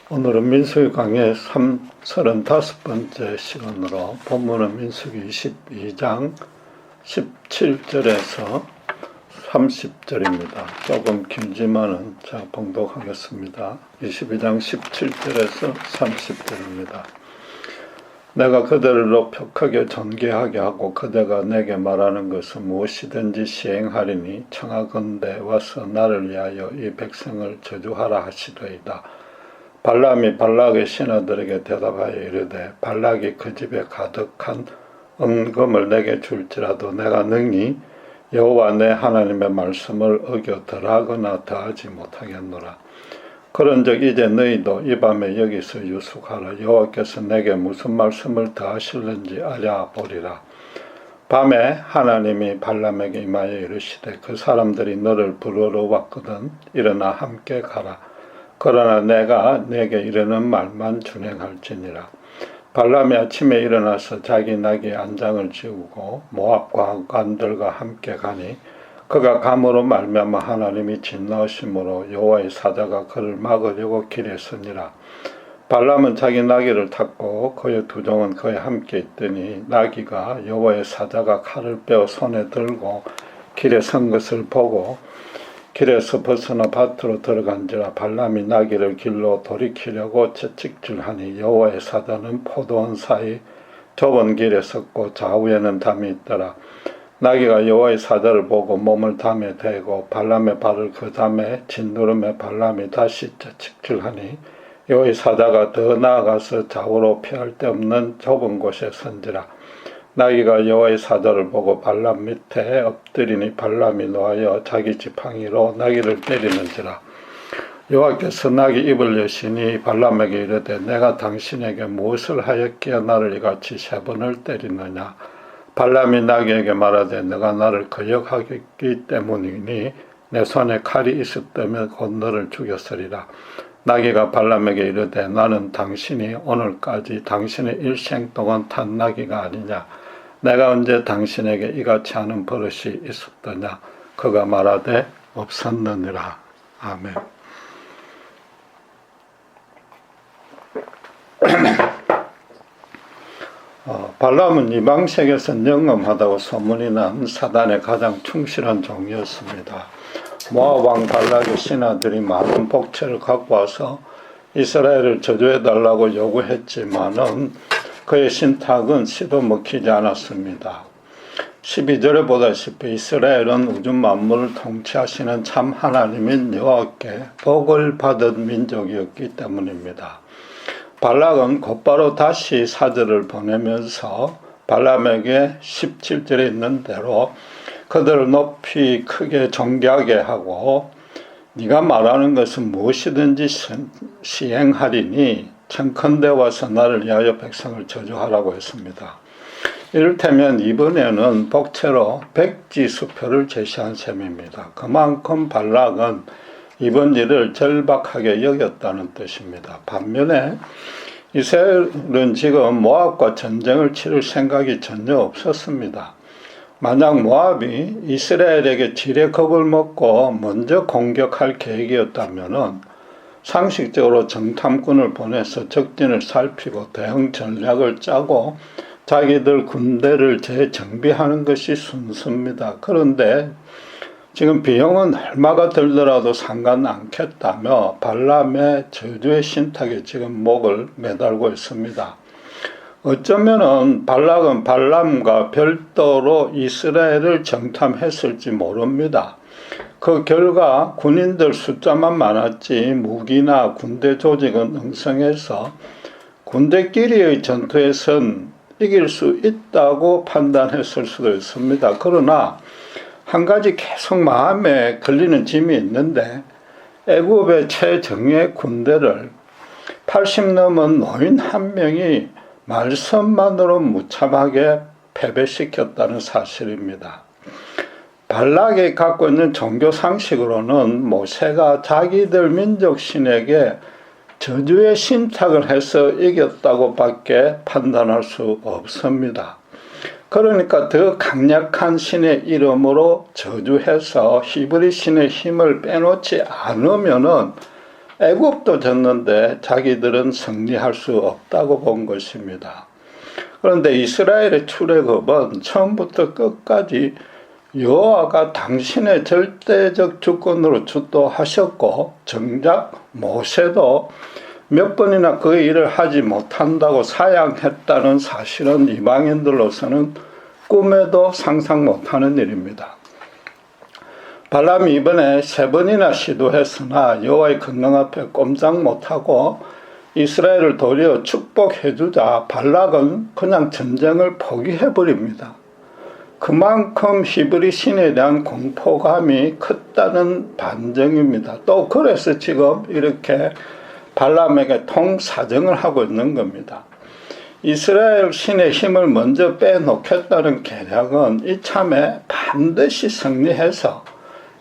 오늘은 민수기 강의 35번째 시간으로 본문은 민수기 22장 17절에서 30절입니다. 조금 길지만은 제가 봉독하겠습니다. 22장 17절에서 30절입니다. 내가 그들을 높여크게 존귀하게 하고 그대가 내게 말하는 것은 무엇이든지 시행하리니 청하건대 와서 나를 위하여 이 백성을 저주하라 하시더이다. 발람이 발락의 신하들에게 대답하여 이르되 발락이 그 집에 가득한 은금을 내게 줄지라도 내가 능히 여호와 내 하나님의 말씀을 어겨 덜하거나 더하지 못하겠노라. 그런즉 이제 너희도 이 밤에 여기서 유숙하라. 여호와께서 내게 무슨 말씀을 더하실는지 알아보리라. 밤에 하나님이 발람에게 임하여 이르시되 그 사람들이 너를 부르러 왔거든 일어나 함께 가라. 그러나 내가 내게 이르는 말만 준행할지니라. 발람이 아침에 일어나서 자기 나귀 안장을 지우고 모압 관들과 함께 가니 그가 감으로 말미암아 하나님이 진노하심으로 여호와의 사자가 그를 막으려고 길에 서니라. 발람은 자기 나귀를 탔고 그의 두 종은 그에 함께 있더니 나귀가 여호와의 사자가 칼을 빼어 손에 들고 길에 선 것을 보고 길에서 벗어나 밭으로 들어간지라. 발람이 나귀를 길로 돌이키려고 채찍질하니 여호와의 사자는 포도원 사이 좁은 길에 섰고 좌우에는 담이 있더라. 나귀가 여호와의 사자를 보고 몸을 담에 대고 발람의 발을 그 담에 짓누름에 발람이 다시 채찍질하니 여호와의 사자가 더 나아가서 좌우로 피할 데 없는 좁은 곳에 선지라. 나귀가 여호와의 사자를 보고 발람 밑에 엎드리니 발람이 노하여 자기 지팡이로 나귀를 때리는지라. 여호와께서 나귀 입을 여시니 발람에게 이르되 내가 당신에게 무엇을 하였기에 나를 이같이 3번을 때리느냐. 발람이 나귀에게 말하되 너가 나를 거역하기 때문이니 내 손에 칼이 있었다면 곧 너를 죽였으리라. 나귀가 발람에게 이르되 나는 당신이 오늘까지 당신의 일생 동안 탄 나귀가 아니냐. 내가 언제 당신에게 이같이 하는 버릇이 있었더냐. 그가 말하되 없었느니라. 아멘. 발람은 이방색에서 영험하다고 소문이 난 사단의 가장 충실한 종이었습니다. 모압 왕 발락의 신하들이 많은 복채를 갖고 와서 이스라엘을 저주해달라고 요구했지만은 그의 신탁은 시도 먹히지 않았습니다. 12절에 보다시피 이스라엘은 우주 만물을 통치하시는 참 하나님인 여호와께 복을 받은 민족이었기 때문입니다. 발락은 곧바로 다시 사절을 보내면서 발람에게 17절에 있는 대로 그들을 높이 크게 존귀하게 하고 네가 말하는 것은 무엇이든지 시행하리니 청컨대 와서 나를 위하여 백성을 저주하라고 했습니다. 이를테면 이번에는 복채로 백지수표를 제시한 셈입니다. 그만큼 발락은 이번 일을 절박하게 여겼다는 뜻입니다. 반면에 이스라엘은 지금 모압과 전쟁을 치를 생각이 전혀 없었습니다. 만약 모압이 이스라엘에게 지레 겁을 먹고 먼저 공격할 계획이었다면 상식적으로 정탐꾼을 보내서 적진을 살피고 대응 전략을 짜고 자기들 군대를 재정비하는 것이 순서입니다. 그런데 지금 비용은 얼마가 들더라도 상관 않겠다며 발람의 저주의 신탁에 지금 목을 매달고 있습니다. 어쩌면은 발락은 발람과 별도로 이스라엘을 정탐했을지 모릅니다. 그 결과 군인들 숫자만 많았지 무기나 군대 조직은 응성해서 군대끼리의 전투에선 이길 수 있다고 판단했을 수도 있습니다. 그러나 한 가지 계속 마음에 걸리는 짐이 있는데 애굽의 최정예 군대를 80 넘은 노인 한 명이 말씀만으로 무참하게 패배시켰다는 사실입니다. 발락이 갖고 있는 종교 상식으로는 모세가 자기들 민족 신에게 저주의 신탁을 해서 이겼다고 밖에 판단할 수 없습니다. 그러니까 더 강력한 신의 이름으로 저주해서 히브리 신의 힘을 빼놓지 않으면은 애굽도 졌는데 자기들은 승리할 수 없다고 본 것입니다. 그런데 이스라엘의 출애굽은 처음부터 끝까지 여호와가 당신의 절대적 주권으로 주도하셨고, 정작 모세도 몇 번이나 그 일을 하지 못한다고 사양했다는 사실은 이방인들로서는 꿈에도 상상 못하는 일입니다. 발람이 이번에 3번이나 시도했으나 여호와의 권능 앞에 꼼짝 못하고 이스라엘을 도리어 축복해주자 발락은 그냥 전쟁을 포기해버립니다. 그만큼 히브리 신에 대한 공포감이 컸다는 반증입니다. 또 그래서 지금 이렇게 발람에게 통사정을 하고 있는 겁니다. 이스라엘 신의 힘을 먼저 빼놓겠다는 계략은 이참에 반드시 승리해서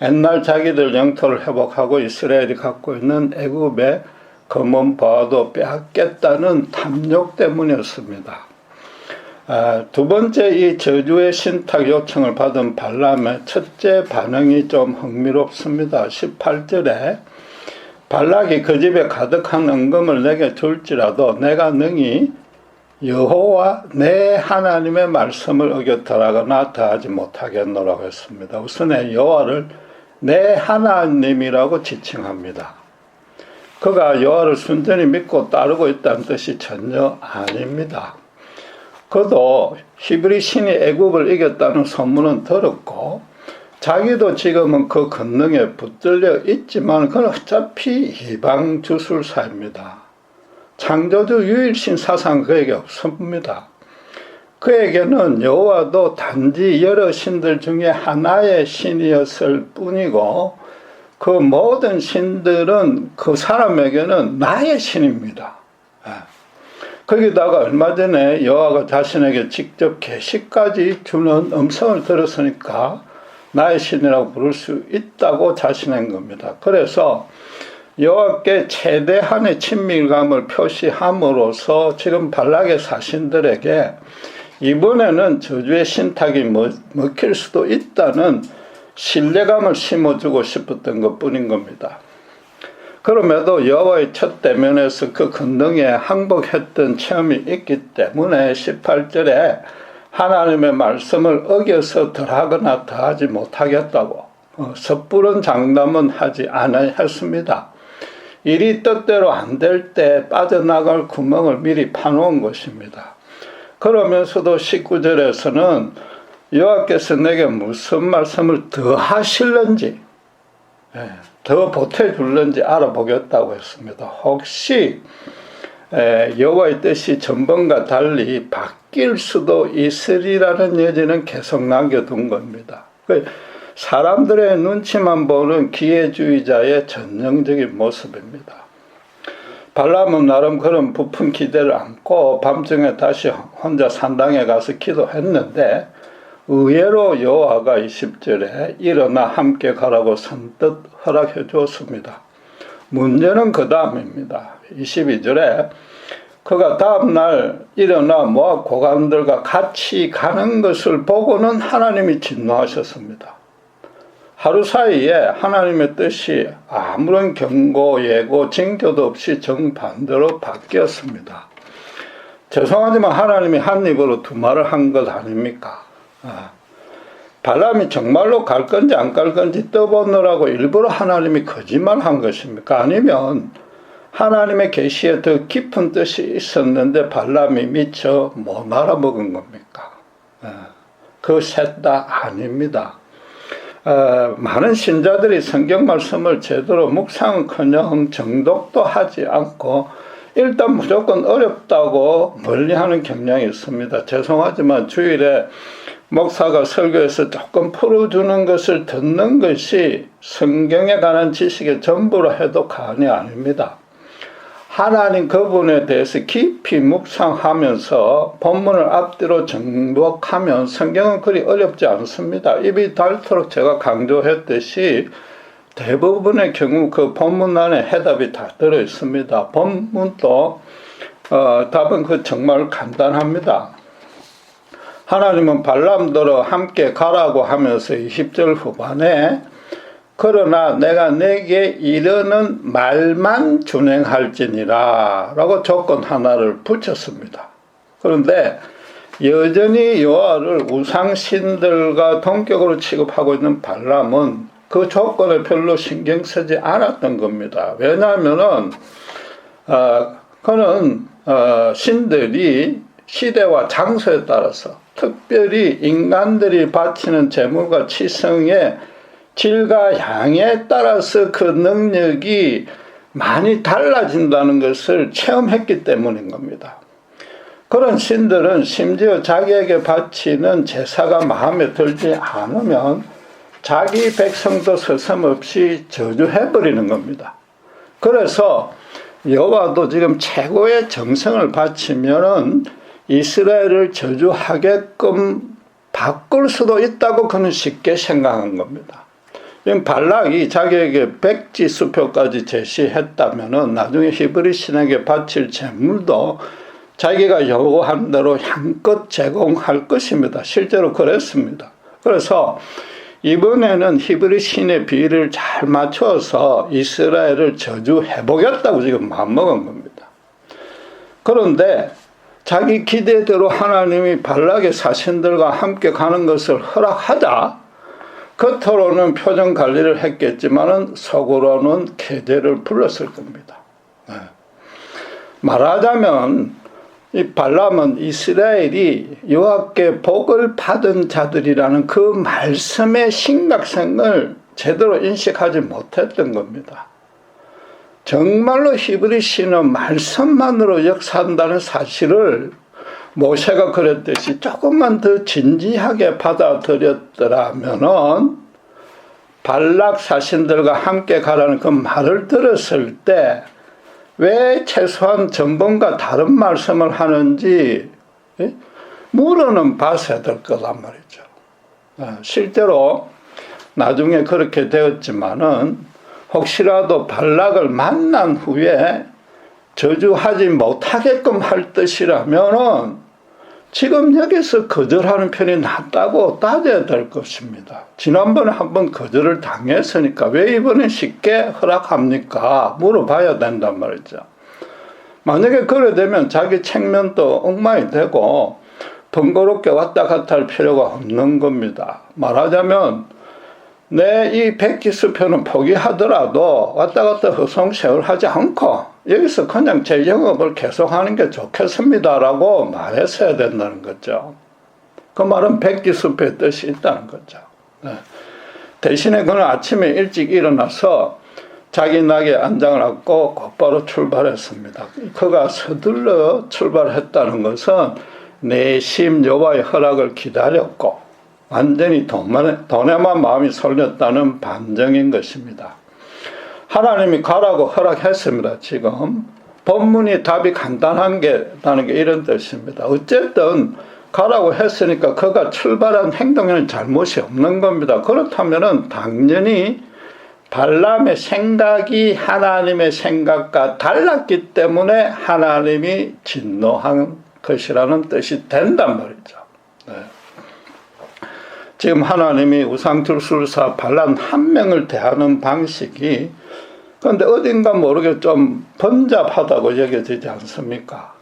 옛날 자기들 영토를 회복하고 이스라엘이 갖고 있는 애굽의 검은 보화도 빼앗겠다는 탐욕 때문이었습니다. 두 번째 이 저주의 신탁 요청을 받은 발람의 첫째 반응이 좀 흥미롭습니다. 18절에 발락이 그 집에 가득한 은금을 내게 줄지라도 내가 능히 여호와 내 하나님의 말씀을 어겼더라거나 더하지 못하겠노라고 했습니다. 우선에 여호와를 내 하나님이라고 지칭합니다. 그가 여호와를 순전히 믿고 따르고 있다는 뜻이 전혀 아닙니다. 그도 히브리 신이 애굽을 이겼다는 소문은 들었고 자기도 지금은 그 권능에 붙들려 있지만 그는 어차피 이방 주술사입니다. 창조주 유일신 사상 그에게 없습니다. 그에게는 여호와도 단지 여러 신들 중에 하나의 신이었을 뿐이고 그 모든 신들은 그 사람에게는 나의 신입니다. 거기다가 얼마 전에 여호와가 자신에게 직접 계시까지 주는 음성을 들었으니까 나의 신이라고 부를 수 있다고 자신한 겁니다. 그래서 여호와께 최대한의 친밀감을 표시함으로써 지금 발락의 사신들에게 이번에는 저주의 신탁이 먹힐 수도 있다는 신뢰감을 심어주고 싶었던 것뿐인 겁니다. 그럼에도 여호와의 첫 대면에서 그 권능에 항복했던 체험이 있기 때문에 18절에 하나님의 말씀을 어겨서 덜하거나 더하지 못하겠다고 섣부른 장담은 하지 않았습니다. 일이 뜻대로 안 될 때 빠져나갈 구멍을 미리 파놓은 것입니다. 그러면서도 19절에서는 여호와께서 내게 무슨 말씀을 더 하실는지 더 보태줄는지 알아보겠다고 했습니다. 혹시 여호와의 뜻이 전번과 달리 바뀔 수도 있으리라는 여지는 계속 남겨둔 겁니다. 사람들의 눈치만 보는 기회주의자의 전형적인 모습입니다. 발람은 나름 그런 부푼 기대를 안고 밤중에 다시 혼자 산당에 가서 기도했는데 의외로 여호와가 20절에 일어나 함께 가라고 선뜻 허락해 주었습니다. 문제는 그 다음입니다. 22절에 그가 다음날 일어나 모압 고관들과 같이 가는 것을 보고는 하나님이 진노하셨습니다. 하루 사이에 하나님의 뜻이 아무런 경고, 예고, 징조도 없이 정반대로 바뀌었습니다. 죄송하지만 하나님이 한 입으로 두 말을 한 것 아닙니까? 발람이 정말로 갈 건지 안 갈 건지 떠보느라고 일부러 하나님이 거짓말한 것입니까? 아니면 하나님의 계시에 더 깊은 뜻이 있었는데 발람이 미처 못 알아먹은 겁니까? 그 셋 다 아닙니다. 많은 신자들이 성경 말씀을 제대로 묵상은커녕 정독도 하지 않고 일단 무조건 어렵다고 멀리하는 경향이 있습니다. 죄송하지만 주일에 목사가 설교에서 조금 풀어주는 것을 듣는 것이 성경에 관한 지식의 전부로 해도 과언이 아닙니다. 하나님 그분에 대해서 깊이 묵상하면서 본문을 앞뒤로 정독하면 성경은 그리 어렵지 않습니다. 입이 닳도록 제가 강조했듯이 대부분의 경우 그 본문 안에 해답이 다 들어 있습니다. 본문도 답은 정말 간단합니다. 하나님은 발람들과 함께 가라고 하면서 20절 후반에 그러나 내가 내게 이르는 말만 준행할지니라 라고 조건 하나를 붙였습니다. 그런데 여전히 여호와를 우상신들과 동격으로 취급하고 있는 발람은 그 조건에 별로 신경 쓰지 않았던 겁니다. 왜냐하면은 그는 신들이 시대와 장소에 따라서 특별히 인간들이 바치는 제물과 치성의 질과 양에 따라서 그 능력이 많이 달라진다는 것을 체험했기 때문인 겁니다. 그런 신들은 심지어 자기에게 바치는 제사가 마음에 들지 않으면 자기 백성도 서슴없이 저주해버리는 겁니다. 그래서 여호와도 지금 최고의 정성을 바치면은 이스라엘을 저주하게끔 바꿀 수도 있다고 그는 쉽게 생각한 겁니다. 발락이 자기에게 백지 수표까지 제시했다면은 나중에 히브리 신에게 바칠 제물도 자기가 요구한 대로 향껏 제공할 것입니다. 실제로 그랬습니다. 그래서 이번에는 히브리 신의 비를 잘 맞춰서 이스라엘을 저주해보겠다고 지금 마음먹은 겁니다. 그런데 자기 기대대로 하나님이 발락의 사신들과 함께 가는 것을 허락하자 겉으로는 표정 관리를 했겠지만은 속으로는 계제를 불렀을 겁니다. 말하자면 이 발람은 이스라엘이 여호와께 복을 받은 자들이라는 그 말씀의 심각성을 제대로 인식하지 못했던 겁니다. 정말로 히브리 신은 말씀만으로 역사한다는 사실을 모세가 그랬듯이 조금만 더 진지하게 받아들였더라면은 발락 사신들과 함께 가라는 그 말을 들었을 때 왜 최소한 전번과 다른 말씀을 하는지 물어는 봤어야 될 거란 말이죠. 실제로 나중에 그렇게 되었지만은 혹시라도 발락을 만난 후에 저주하지 못하게끔 할 뜻이라면은 지금 여기서 거절하는 편이 낫다고 따져야 될 것입니다. 지난번에 한번 거절을 당했으니까 왜 이번엔 쉽게 허락합니까? 물어봐야 된단 말이죠. 만약에 그래 되면 자기 책면도 엉망이 되고 번거롭게 왔다 갔다 할 필요가 없는 겁니다. 말하자면 내 이 백지수표는 포기하더라도 왔다 갔다 허송세월하지 않고 여기서 그냥 제 영업을 계속하는 게 좋겠습니다라고 말했어야 된다는 거죠. 그 말은 백지수표의 뜻이 있다는 거죠. 대신에 그는 아침에 일찍 일어나서 자기 낙에 안장을 안고 곧바로 출발했습니다. 그가 서둘러 출발했다는 것은 내심 여호와의 허락을 기다렸고 완전히 돈에만 마음이 쏠렸다는 반증인 것입니다. 하나님이 가라고 허락했습니다. 지금 본문이 답이 간단한 게라는 게 이런 뜻입니다. 어쨌든 가라고 했으니까 그가 출발한 행동에는 잘못이 없는 겁니다. 그렇다면은 당연히 발람의 생각이 하나님의 생각과 달랐기 때문에 하나님이 진노한 것이라는 뜻이 된단 말이죠. 지금 하나님이 우상투술사 발람 한 명을 대하는 방식이 그런데 어딘가 모르게 좀 번잡하다고 여겨지지 않습니까?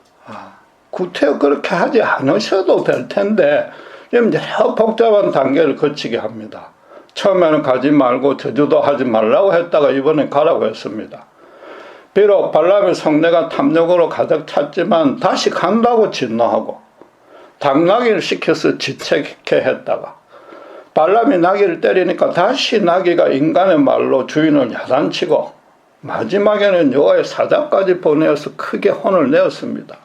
구태여 그렇게 하지 않으셔도 될 텐데 지금 여러 복잡한 단계를 거치게 합니다. 처음에는 가지 말고 저주도 하지 말라고 했다가 이번엔 가라고 했습니다. 비록 발람의 성내가 탐욕으로 가득 찼지만 다시 간다고 진노하고 당나귀를 시켜서 지책해 했다가 발람이 나귀를 때리니까 다시 나귀가 인간의 말로 주인을 야단치고 마지막에는 여호와의 사자까지 보내어서 크게 혼을 내었습니다.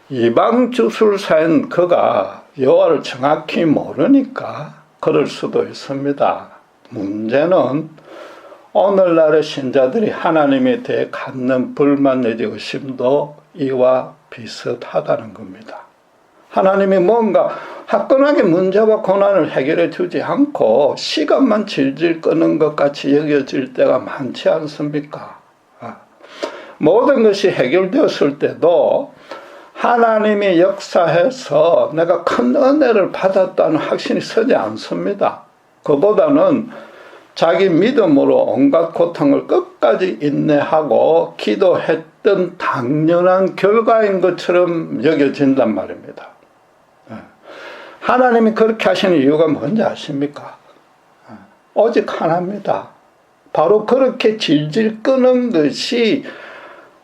이방 주술사인 그가 여호와를 정확히 모르니까 그럴 수도 있습니다. 문제는 오늘날의 신자들이 하나님에 대해 갖는 불만 내지 의심도 이와 비슷하다는 겁니다. 하나님이 뭔가 화끈하게 문제와 고난을 해결해 주지 않고 시간만 질질 끄는 것 같이 여겨질 때가 많지 않습니까? 모든 것이 해결되었을 때도 하나님이 역사해서 내가 큰 은혜를 받았다는 확신이 서지 않습니다. 그보다는 자기 믿음으로 온갖 고통을 끝까지 인내하고 기도했던 당연한 결과인 것처럼 여겨진단 말입니다. 하나님이 그렇게 하시는 이유가 뭔지 아십니까? 오직 하나입니다. 바로 그렇게 질질 끄는 것이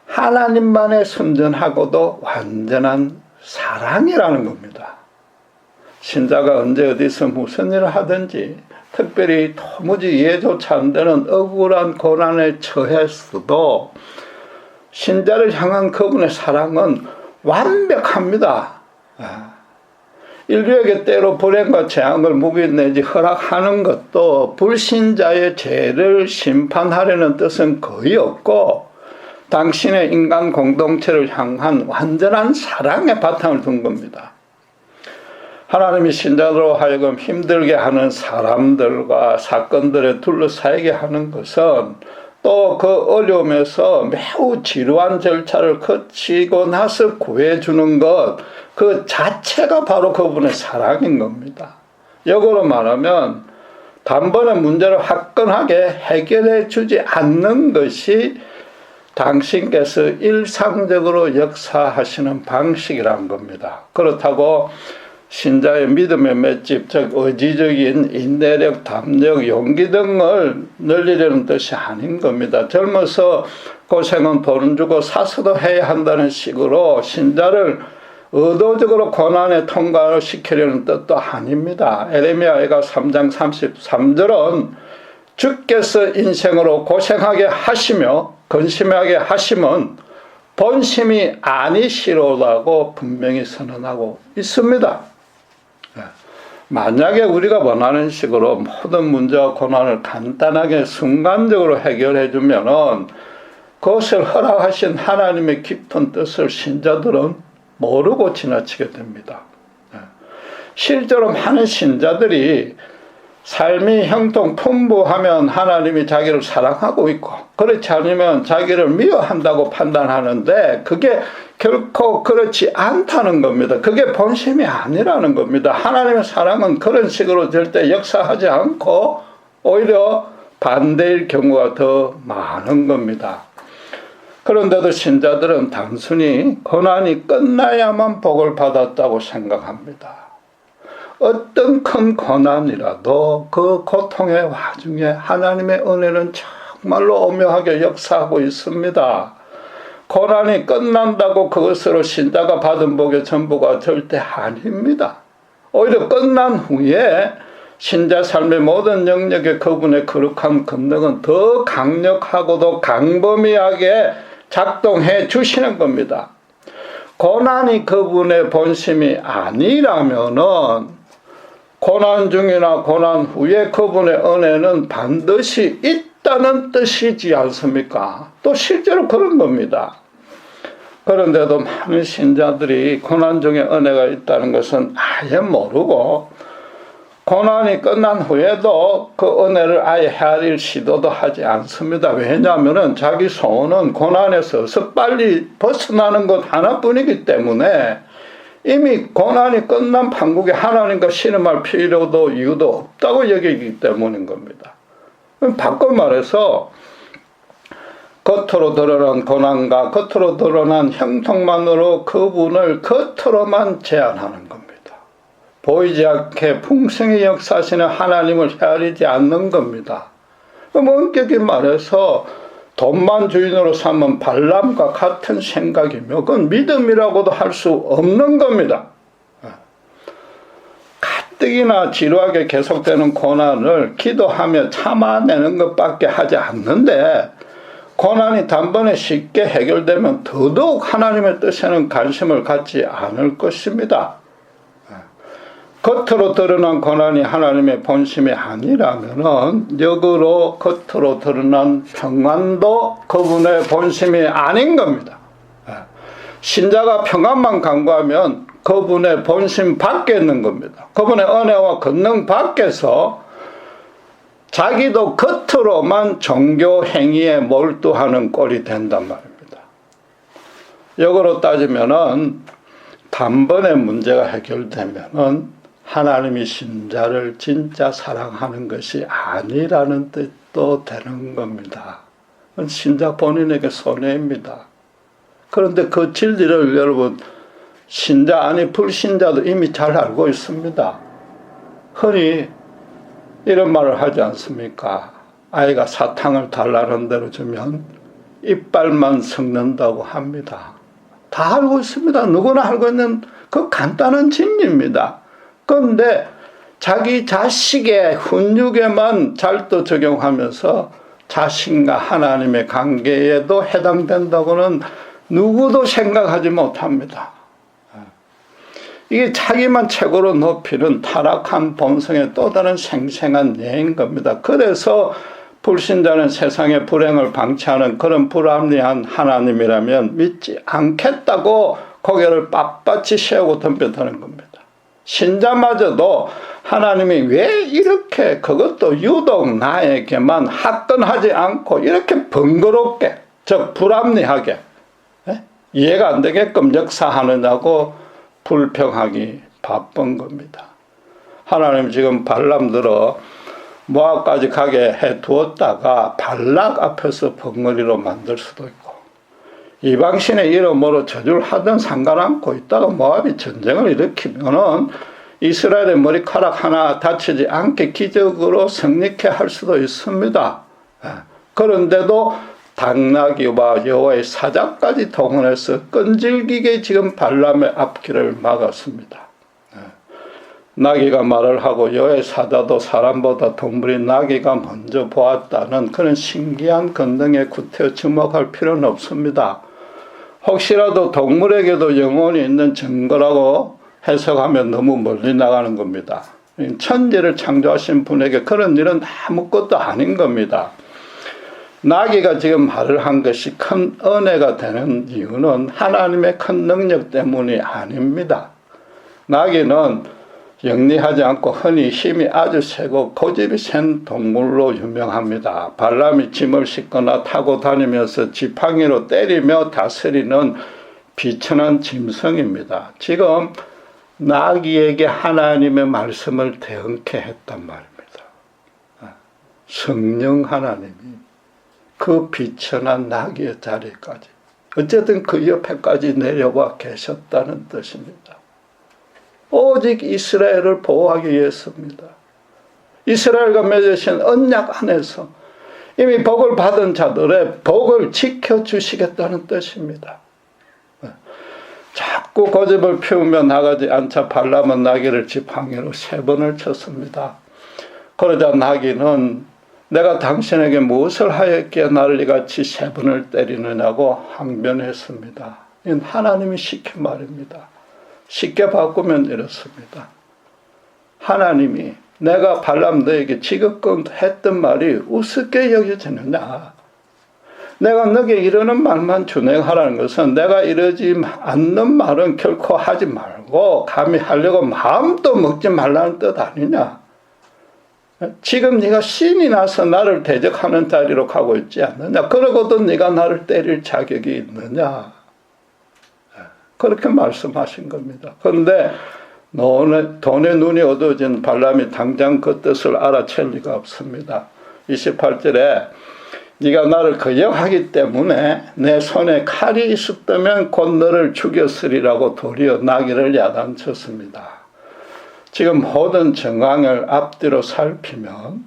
하나님만의 순전하고도 완전한 사랑이라는 겁니다. 신자가 언제 어디서 무슨 일을 하든지 특별히 도무지 이해조차 안 되는 억울한 고난에 처했어도 신자를 향한 그분의 사랑은 완벽합니다. 인류에게 때로 불행과 재앙을 묵인내지 허락하는 것도 불신자의 죄를 심판하려는 뜻은 거의 없고 당신의 인간 공동체를 향한 완전한 사랑의 바탕을 둔 겁니다. 하나님이 신자로 하여금 힘들게 하는 사람들과 사건들에 둘러싸이게 하는 것은 또 그 어려움에서 매우 지루한 절차를 거치고 나서 구해주는 것, 그 자체가 바로 그분의 사랑인 겁니다. 역으로 말하면 단번에 문제를 화끈하게 해결해 주지 않는 것이 당신께서 일상적으로 역사하시는 방식이란 겁니다. 그렇다고 신자의 믿음의 맷집, 즉 의지적인 인내력, 담력, 용기 등을 늘리려는 뜻이 아닌 겁니다. 젊어서 고생은 돈 주고 사서도 해야 한다는 식으로 신자를 의도적으로 고난에 통과를 시키려는 뜻도 아닙니다. 에레미야가 3장 33절은 주께서 인생으로 고생하게 하시며 근심하게 하심은 본심이 아니시로라고 분명히 선언하고 있습니다. 만약에 우리가 원하는 식으로 모든 문제와 고난을 간단하게 순간적으로 해결해 주면은 그것을 허락하신 하나님의 깊은 뜻을 신자들은 모르고 지나치게 됩니다. 실제로 많은 신자들이 삶이 형통풍부하면 하나님이 자기를 사랑하고 있고 그렇지 않으면 자기를 미워한다고 판단하는데 그게 결코 그렇지 않다는 겁니다. 그게 본심이 아니라는 겁니다. 하나님의 사랑은 그런 식으로 절대 역사하지 않고 오히려 반대일 경우가 더 많은 겁니다. 그런데도 신자들은 단순히 고난이 끝나야만 복을 받았다고 생각합니다. 어떤 큰 고난이라도 그 고통의 와중에 하나님의 은혜는 정말로 오묘하게 역사하고 있습니다. 고난이 끝난다고 그것으로 신자가 받은 복의 전부가 절대 아닙니다. 오히려 끝난 후에 신자 삶의 모든 영역에 그분의 거룩한 권능은 더 강력하고도 강범위하게 작동해 주시는 겁니다. 고난이 그분의 본심이 아니라면은 고난 중이나 고난 후에 그분의 은혜는 반드시 있다는 뜻이지 않습니까? 또 실제로 그런 겁니다. 그런데도 많은 신자들이 고난 중에 은혜가 있다는 것은 아예 모르고 고난이 끝난 후에도 그 은혜를 아예 헤아릴 시도도 하지 않습니다. 왜냐하면 자기 소원은 고난에서 빨리 벗어나는 것 하나뿐이기 때문에 이미 고난이 끝난 판국에 하나님과 신음할 필요도 이유도 없다고 여기기 때문인 겁니다. 바꿔 말해서 겉으로 드러난 고난과 겉으로 드러난 형통만으로 그분을 겉으로만 제한하는 겁니다. 보이지 않게 풍성히 역사하시는 하나님을 헤아리지 않는 겁니다. 엄격히 말해서 돈만 주인으로 삼은 발람과 같은 생각이며 그건 믿음이라고도 할 수 없는 겁니다. 가뜩이나 지루하게 계속되는 고난을 기도하며 참아내는 것밖에 하지 않는데 고난이 단번에 쉽게 해결되면 더더욱 하나님의 뜻에는 관심을 갖지 않을 것입니다. 겉으로 드러난 고난이 하나님의 본심이 아니라면은 역으로 겉으로 드러난 평안도 그분의 본심이 아닌 겁니다. 신자가 평안만 강구하면 그분의 본심 밖에 있는 겁니다. 그분의 은혜와 권능 밖에서 자기도 겉으로만 종교 행위에 몰두하는 꼴이 된단 말입니다. 역으로 따지면은 단번에 문제가 해결되면은 하나님이 신자를 진짜 사랑하는 것이 아니라는 뜻도 되는 겁니다. 신자 본인에게 손해입니다. 그런데 그 진리를 여러분 신자 아니 불신자도 이미 잘 알고 있습니다. 흔히 이런 말을 하지 않습니까? 아이가 사탕을 달라는 대로 주면 이빨만 썩는다고 합니다. 다 알고 있습니다. 누구나 알고 있는 그 간단한 진리입니다. 그런데 자기 자식의 훈육에만 잘도 적용하면서 자신과 하나님의 관계에도 해당된다고는 누구도 생각하지 못합니다. 이게 자기만 최고로 높이는 타락한 본성의 또 다른 생생한 예인 겁니다. 그래서 불신자는 세상의 불행을 방치하는 그런 불합리한 하나님이라면 믿지 않겠다고 고개를 빳빳이 세우고 덤벼드는 겁니다. 신자마저도 하나님이 왜 이렇게 그것도 유독 나에게만 화끈하지 않고 이렇게 번거롭게 즉 불합리하게 이해가 안 되게끔 역사하느냐고 불평하기 바쁜 겁니다. 하나님 지금 발람 들어 모압까지 가게 해두었다가 발락 앞에서 벙어리로 만들 수도 있고 이방신의 이름으로 저주를 하든 상관않고 있다가 모압이 전쟁을 일으키면은 이스라엘의 머리카락 하나 다치지 않게 기적으로 성립케 할 수도 있습니다. 그런데도 당나귀와 여호와의 사자까지 동원해서 끈질기게 지금 발람의 앞길을 막았습니다. 나귀가 말을 하고 여호와의 사자도 사람보다 동물이 나귀가 먼저 보았다는 그런 신기한 권능에 구태여 주목할 필요는 없습니다. 혹시라도 동물에게도 영혼이 있는 증거라고 해석하면 너무 멀리 나가는 겁니다. 천지를 창조하신 분에게 그런 일은 아무것도 아닌 겁니다. 나귀가 지금 말을 한 것이 큰 은혜가 되는 이유는 하나님의 큰 능력 때문이 아닙니다. 나귀는 영리하지 않고 흔히 힘이 아주 세고 고집이 센 동물로 유명합니다. 발람이 짐을 싣거나 타고 다니면서 지팡이로 때리며 다스리는 비천한 짐승입니다. 지금 나귀에게 하나님의 말씀을 대응케 했단 말입니다. 성령 하나님이 그 비천한 나귀의 자리까지 어쨌든 그 옆에까지 내려와 계셨다는 뜻입니다. 오직 이스라엘을 보호하기 위해서입니다. 이스라엘과 맺으신 언약 안에서 이미 복을 받은 자들의 복을 지켜주시겠다는 뜻입니다. 자꾸 고집을 피우며 나가지 않자 발람은 나귀를 지팡이로 3번을 쳤습니다. 그러자 나귀는 내가 당신에게 무엇을 하였기에 나를 이같이 3번을 때리느냐고 항변했습니다. 이건 하나님이 시킨 말입니다. 쉽게 바꾸면 이렇습니다. 하나님이 내가 발람 너에게 지금껏 했던 말이 우습게 여겨지느냐. 내가 너에게 이러는 말만 준행하라는 것은 내가 이러지 않는 말은 결코 하지 말고 감히 하려고 마음도 먹지 말라는 뜻 아니냐. 지금 네가 신이 나서 나를 대적하는 자리로 가고 있지 않느냐. 그러고도 네가 나를 때릴 자격이 있느냐. 그렇게 말씀하신 겁니다. 그런데 돈에 눈이 어두워진 발람이 당장 그 뜻을 알아챌 리가 없습니다. 28절에 네가 나를 거역하기 때문에 내 손에 칼이 있었다면 곧 너를 죽였으리라고 도리어 나귀를 야단쳤습니다. 지금 모든 정황을 앞뒤로 살피면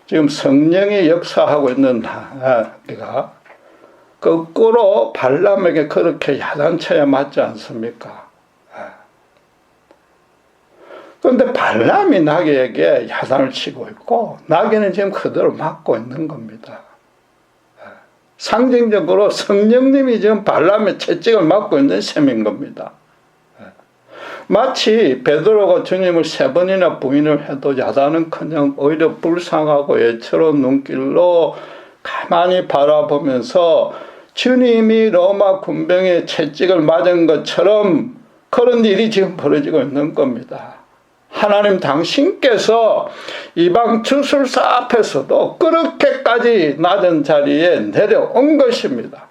지금 성령이 역사하고 있는 나귀가 거꾸로 발람에게 그렇게 야단쳐야 맞지 않습니까? 그런데 발람이 나귀에게 야단을 치고 있고 나귀는 지금 그대로 맞고 있는 겁니다. 상징적으로 성령님이 지금 발람의 채찍을 맞고 있는 셈인 겁니다. 마치 베드로가 주님을 3번이나 부인을 해도 야단은커녕 오히려 불쌍하고 애처로운 눈길로 가만히 바라보면서 주님이 로마 군병의 채찍을 맞은 것처럼 그런 일이 지금 벌어지고 있는 겁니다. 하나님 당신께서 이방 주술사 앞에서도 그렇게까지 낮은 자리에 내려온 것입니다.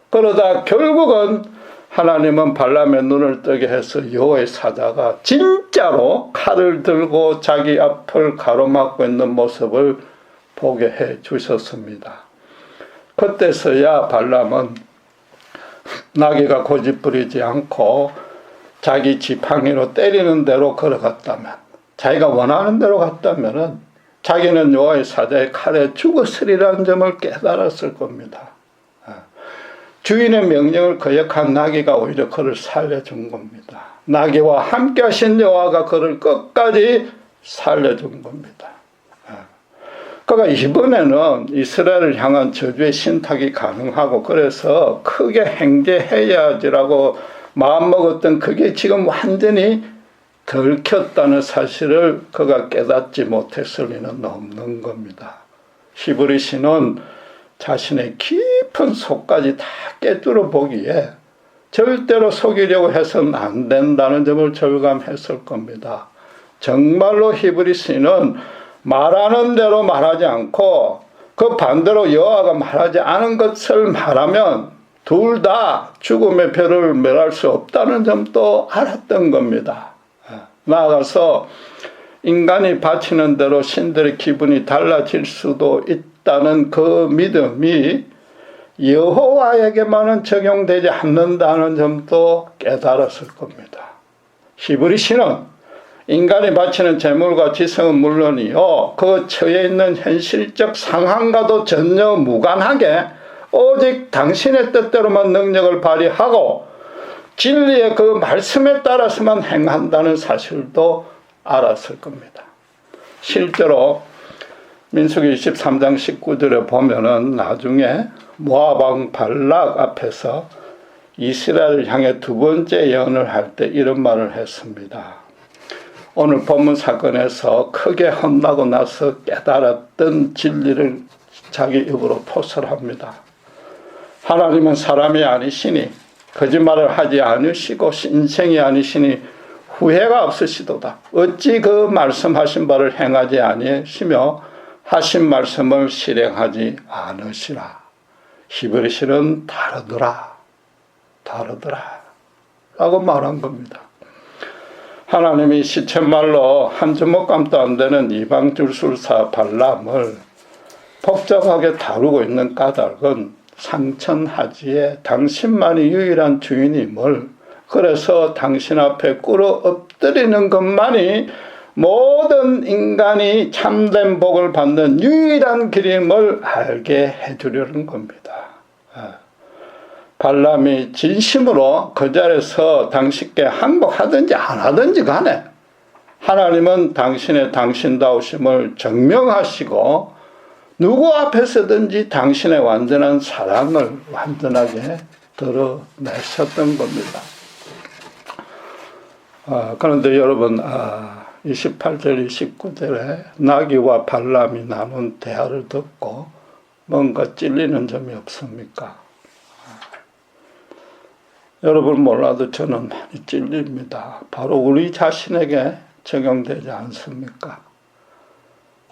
그러다 결국은 하나님은 발람의 눈을 뜨게 해서 여호와의 사자가 진짜로 칼을 들고 자기 앞을 가로막고 있는 모습을 보게 해 주셨습니다. 그때서야 발람은 나귀가 고집부리지 않고 자기 지팡이로 때리는 대로 걸어갔다면, 자기가 원하는 대로 갔다면 자기는 여호와의 사자의 칼에 죽었으리라는 점을 깨달았을 겁니다. 주인의 명령을 거역한 나귀가 오히려 그를 살려준 겁니다. 나귀와 함께 하신 여호와가 그를 끝까지 살려준 겁니다. 그러니까 이번에는 이스라엘을 향한 저주의 신탁이 가능하고, 그래서 크게 행제해야지라고 마음먹었던 그게 지금 완전히 들켰다는 사실을 그가 깨닫지 못했을 리는 없는 겁니다. 히브리서는 자신의 깊은 속까지 다 꿰뚫어 보기에 절대로 속이려고 해서는 안 된다는 점을 절감했을 겁니다. 정말로 히브리서는 말하는 대로 말하지 않고 그 반대로 여호와가 말하지 않은 것을 말하면 둘 다 죽음의 별을 멸할 수 없다는 점도 알았던 겁니다. 나아가서 인간이 바치는 대로 신들의 기분이 달라질 수도 있다는 그 믿음이 여호와에게만은 적용되지 않는다는 점도 깨달았을 겁니다. 히브리서는 인간이 바치는 제물과 지성은 물론이요, 그 처해 있는 현실적 상황과도 전혀 무관하게 오직 당신의 뜻대로만 능력을 발휘하고 진리의 그 말씀에 따라서만 행한다는 사실도 알았을 겁니다. 실제로 민수기 23장 19절에 보면은 나중에 모압 왕 발락 앞에서 이스라엘을 향해 두 번째 예언을 할 때 이런 말을 했습니다. 오늘 본문 사건에서 크게 혼나고 나서 깨달았던 진리를 자기 입으로 토설합니다. 하나님은 사람이 아니시니 거짓말을 하지 않으시고 신생이 아니시니 후회가 없으시도다. 어찌 그 말씀하신 바를 행하지 아니시며 하신 말씀을 실행하지 않으시라. 히브리서는 다르더라 라고 말한 겁니다. 하나님이 시쳇말로 한 주먹감도 안 되는 이방 주술사 발람을 복잡하게 다루고 있는 까닭은 상천하지에 당신만이 유일한 주인임을, 그래서 당신 앞에 꿇어 엎드리는 것만이 모든 인간이 참된 복을 받는 유일한 길임을 알게 해주려는 겁니다. 발람이 진심으로 그 자리에서 당신께 항복하든지 안 하든지 간에 하나님은 당신의 당신다우심을 증명하시고 누구 앞에서든지 당신의 완전한 사랑을 완전하게 드러내셨던 겁니다. 그런데 여러분, 28절 29절에 나귀와 발람이 나눈 대화를 듣고 뭔가 찔리는 점이 없습니까? 여러분 몰라도 저는 많이 찔립니다. 바로 우리 자신에게 적용되지 않습니까?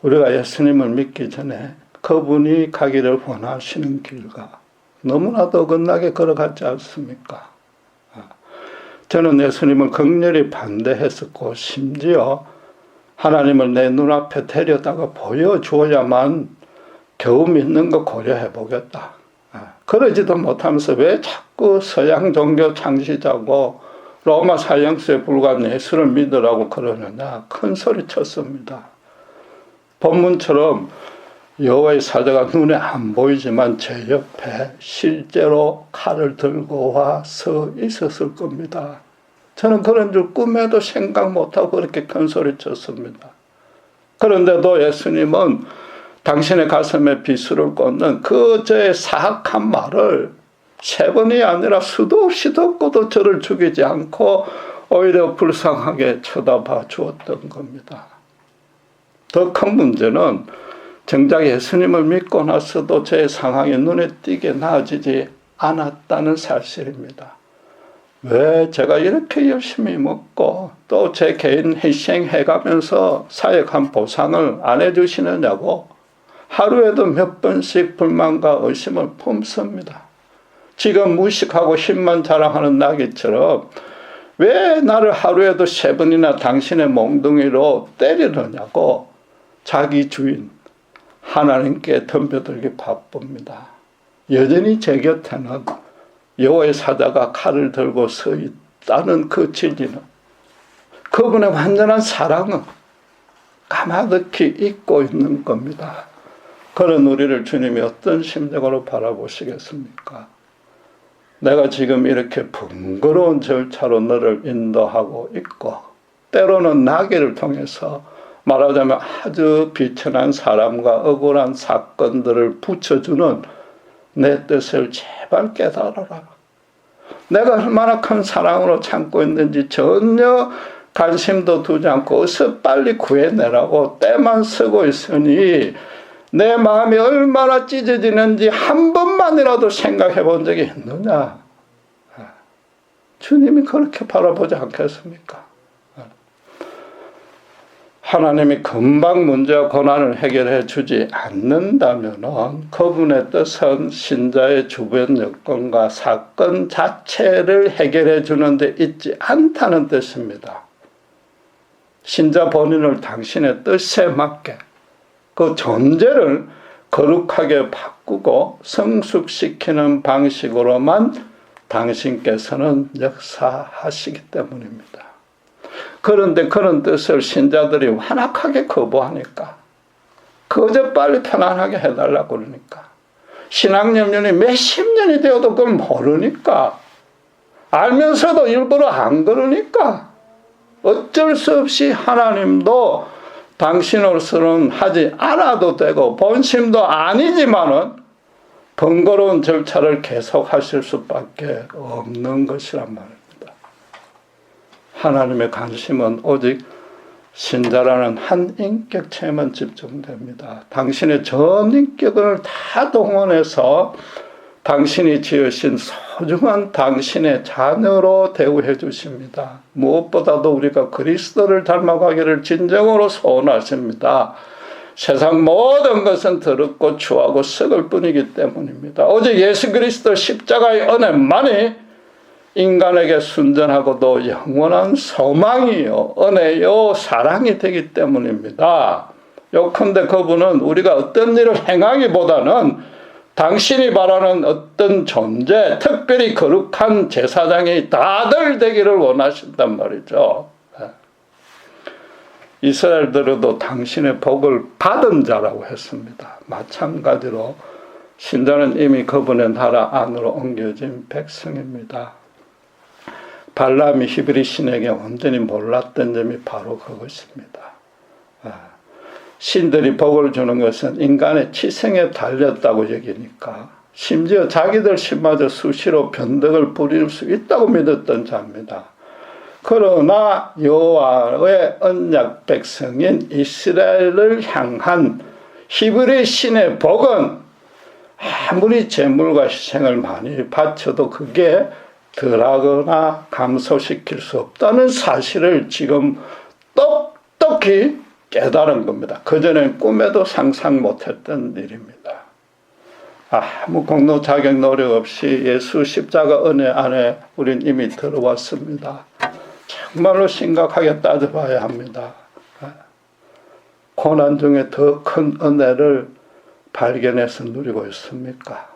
우리가 예수님을 믿기 전에 그분이 가기를 원하시는 길과 너무나도 어긋나게 걸어갔지 않습니까? 저는 예수님을 극렬히 반대했었고, 심지어 하나님을 내 눈앞에 데려다가 보여주어야만 겨우 믿는 거 고려해 보겠다. 그러지도 못하면서 왜 자꾸 서양 종교 창시자고 로마 사형수에 불과한 예수를 믿으라고 그러느냐, 큰 소리 쳤습니다. 본문처럼 여호와의 사자가 눈에 안 보이지만 제 옆에 실제로 칼을 들고 와 서 있었을 겁니다. 저는 그런 줄 꿈에도 생각 못하고 그렇게 큰 소리 쳤습니다. 그런데도 예수님은 당신의 가슴에 비수를 꽂는 그 저의 사악한 말을 3번이 아니라 수도 없이 듣고도 저를 죽이지 않고 오히려 불쌍하게 쳐다봐 주었던 겁니다. 더 큰 문제는 정작 예수님을 믿고 나서도 제 상황이 눈에 띄게 나아지지 않았다는 사실입니다. 왜 제가 이렇게 열심히 먹고 또 제 개인 희생해가면서 사역한 보상을 안 해주시느냐고 하루에도 몇 번씩 불만과 의심을 품습니다. 지금 무식하고 힘만 자랑하는 나귀처럼 왜 나를 하루에도 3번이나 당신의 몽둥이로 때리느냐고 자기 주인 하나님께 덤벼들기 바쁩니다. 여전히 제 곁에는 여호와의 사자가 칼을 들고 서 있다는 그 진리는, 그분의 완전한 사랑은 가마득히 잊고 있는 겁니다. 그런 우리를 주님이 어떤 심정으로 바라보시겠습니까? 내가 지금 이렇게 번거로운 절차로 너를 인도하고 있고, 때로는 나귀를 통해서 말하자면 아주 비천한 사람과 억울한 사건들을 붙여주는 내 뜻을 제발 깨달아라. 내가 얼마나 큰 사랑으로 참고 있는지 전혀 관심도 두지 않고 어서 빨리 구해내라고 때만 쓰고 있으니 내 마음이 얼마나 찢어지는지 한 번만이라도 생각해 본 적이 있느냐? 주님이 그렇게 바라보지 않겠습니까? 하나님이 금방 문제와 고난을 해결해 주지 않는다면 그분의 뜻은 신자의 주변 여건과 사건 자체를 해결해 주는 데 있지 않다는 뜻입니다. 신자 본인을 당신의 뜻에 맞게 그 존재를 거룩하게 바꾸고 성숙시키는 방식으로만 당신께서는 역사하시기 때문입니다. 그런데 그런 뜻을 신자들이 완악하게 거부하니까, 그저 빨리 편안하게 해달라고 그러니까, 신앙연륜이 몇십 년이 되어도 그걸 모르니까, 알면서도 일부러 안 그러니까 어쩔 수 없이 하나님도 당신으로서는 하지 않아도 되고 본심도 아니지만은 번거로운 절차를 계속하실 수밖에 없는 것이란 말입니다. 하나님의 관심은 오직 신자라는 한 인격체에만 집중됩니다. 당신의 전 인격을 다 동원해서 당신이 지으신 소중한 당신의 자녀로 대우해 주십니다. 무엇보다도 우리가 그리스도를 닮아가기를 진정으로 소원하십니다. 세상 모든 것은 더럽고 추하고 썩을 뿐이기 때문입니다. 오직 예수 그리스도 십자가의 은혜만이 인간에게 순전하고도 영원한 소망이요, 은혜요, 사랑이 되기 때문입니다. 요컨대 그분은 우리가 어떤 일을 행하기보다는 당신이 바라는 어떤 존재, 특별히 거룩한 제사장이 다들 되기를 원하신단 말이죠. 이스라엘들도 당신의 복을 받은 자라고 했습니다. 마찬가지로 신자는 이미 그분의 나라 안으로 옮겨진 백성입니다. 발람이 히브리 신에게 완전히 몰랐던 점이 바로 그것입니다. 신들이 복을 주는 것은 인간의 치성에 달렸다고 여기니까 심지어 자기들 신마저 수시로 변덕을 부릴 수 있다고 믿었던 자입니다. 그러나 여호와의 언약 백성인 이스라엘을 향한 히브리 신의 복은 아무리 재물과 희생을 많이 바쳐도 그게 덜하거나 감소시킬 수 없다는 사실을 지금 똑똑히 깨달은 겁니다. 그전엔 꿈에도 상상 못했던 일입니다. 아무 공로 자격 노력 없이 예수 십자가 은혜 안에 우린 이미 들어왔습니다. 정말로 심각하게 따져봐야 합니다. 고난 중에 더 큰 은혜를 발견해서 누리고 있습니까?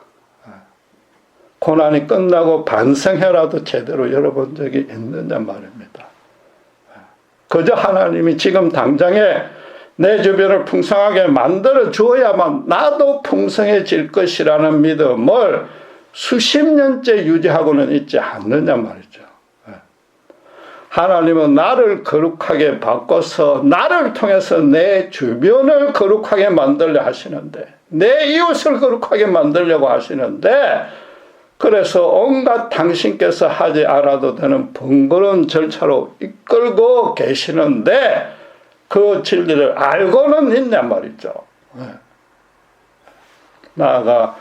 고난이 끝나고 반성해라도 제대로 열어본 적이 있느냐 말입니다. 그저 하나님이 지금 당장에 내 주변을 풍성하게 만들어 주어야만 나도 풍성해질 것이라는 믿음을 수십 년째 유지하고는 있지 않느냐 말이죠. 하나님은 나를 거룩하게 바꿔서 나를 통해서 내 주변을 거룩하게 만들려 하시는데, 내 이웃을 거룩하게 만들려고 하시는데, 그래서 온갖 당신께서 하지 않아도 되는 번거로운 절차로 이끌고 계시는데 그 진리를 알고는 있냔 말이죠. 나아가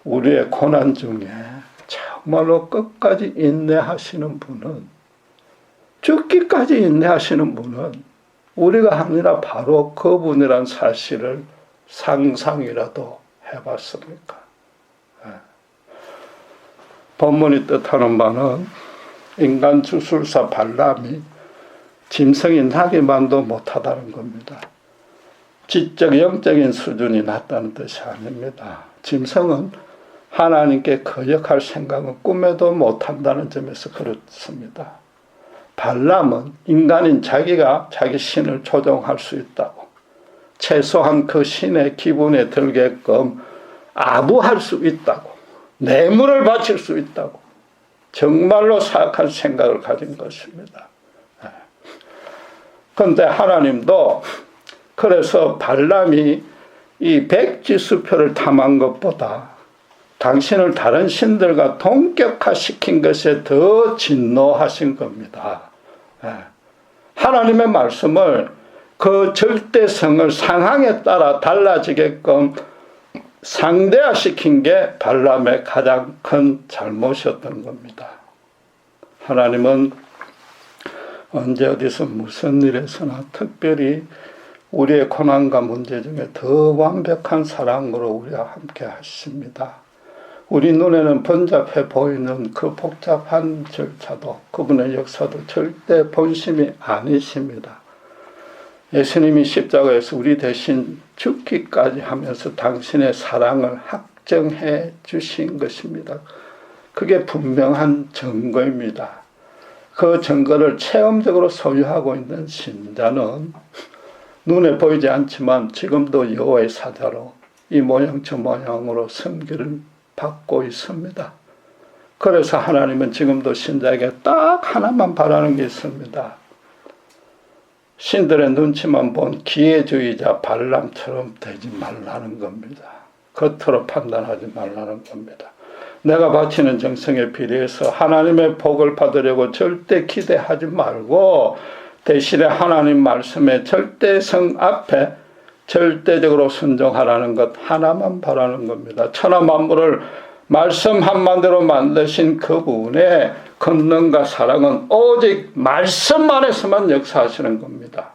우리의 고난 중에 정말로 끝까지 인내하시는 분은, 죽기까지 인내하시는 분은 우리가 아니라 바로 그분이란 사실을 상상이라도 해봤습니까? 본문이 뜻하는 바는 인간 주술사 발람이 짐승이 나기만도 못하다는 겁니다. 지적 영적인 수준이 낮다는 뜻이 아닙니다. 짐승은 하나님께 거역할 생각은 꿈에도 못한다는 점에서 그렇습니다. 발람은 인간인 자기가 자기 신을 조종할 수 있다고, 최소한 그 신의 기분에 들게끔 아부할 수 있다고, 뇌물을 바칠 수 있다고 정말로 사악한 생각을 가진 것입니다. 그런데 하나님도 그래서 발람이 이 백지수표를 탐한 것보다 당신을 다른 신들과 동격화시킨 것에 더 진노하신 겁니다. 하나님의 말씀을 그 절대성을 상황에 따라 달라지게끔 상대화시킨 게 발람의 가장 큰 잘못이었던 겁니다. 하나님은 언제 어디서 무슨 일에서나 특별히 우리의 고난과 문제 중에 더 완벽한 사랑으로 우리와 함께 하십니다. 우리 눈에는 번잡해 보이는 그 복잡한 절차도, 그분의 역사도 절대 본심이 아니십니다. 예수님이 십자가에서 우리 대신 죽기까지 하면서 당신의 사랑을 확정해 주신 것입니다. 그게 분명한 증거입니다. 그 증거를 체험적으로 소유하고 있는 신자는 눈에 보이지 않지만 지금도 여호와의 사자로 이 모양 저 모양으로 섬기를 받고 있습니다. 그래서 하나님은 지금도 신자에게 딱 하나만 바라는 게 있습니다. 신들의 눈치만 본 기회주의자 발람처럼 되지 말라는 겁니다. 겉으로 판단하지 말라는 겁니다. 내가 바치는 정성에 비례해서 하나님의 복을 받으려고 절대 기대하지 말고 대신에 하나님 말씀의 절대성 앞에 절대적으로 순종하라는 것 하나만 바라는 겁니다. 천하 만물을 말씀 한마디로 만드신 그분의 권능과 사랑은 오직 말씀 안에서만 역사하시는 겁니다.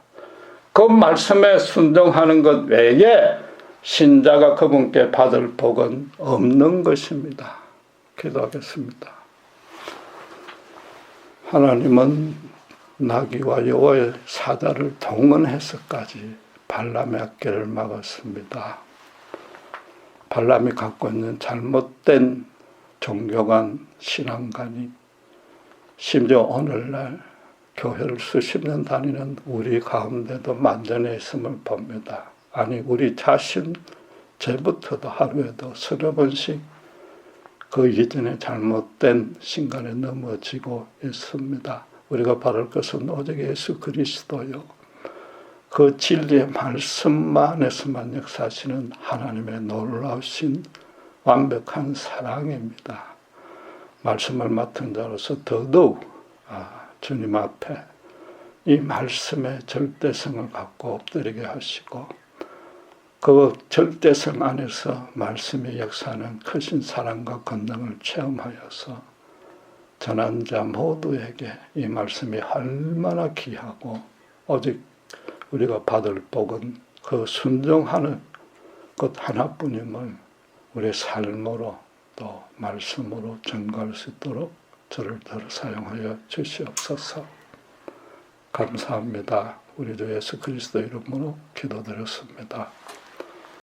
그 말씀에 순종하는 것 외에 신자가 그분께 받을 복은 없는 것입니다. 기도하겠습니다. 하나님은 나귀와 여호와의 사자를 동원해서까지 발람의 악계를 막았습니다. 발람이 갖고 있는 잘못된 종교관, 신앙관이 심지어 오늘날 교회를 수십 년 다니는 우리 가운데도 만연해 있음을 봅니다. 아니 우리 자신 제부터도 하루에도 서너 번씩 그 이전에 잘못된 신간에 넘어지고 있습니다. 우리가 바랄 것은 오직 예수 그리스도요, 그 진리의 말씀만에서만 역사하시는 하나님의 놀라우신 완벽한 사랑입니다. 말씀을 맡은 자로서 더더욱 주님 앞에 이 말씀의 절대성을 갖고 엎드리게 하시고 그 절대성 안에서 말씀의 역사하는 크신 사랑과 권능을 체험하여서 전한 자 모두에게 이 말씀이 얼마나 귀하고 오직 우리가 받을 복은 그 순종하는 것 하나뿐임을 우리의 삶으로 또 말씀으로 증거할 수 있도록 저를 더 사용하여 주시옵소서. 감사합니다. 우리 주 예수 그리스도 이름으로 기도드렸습니다.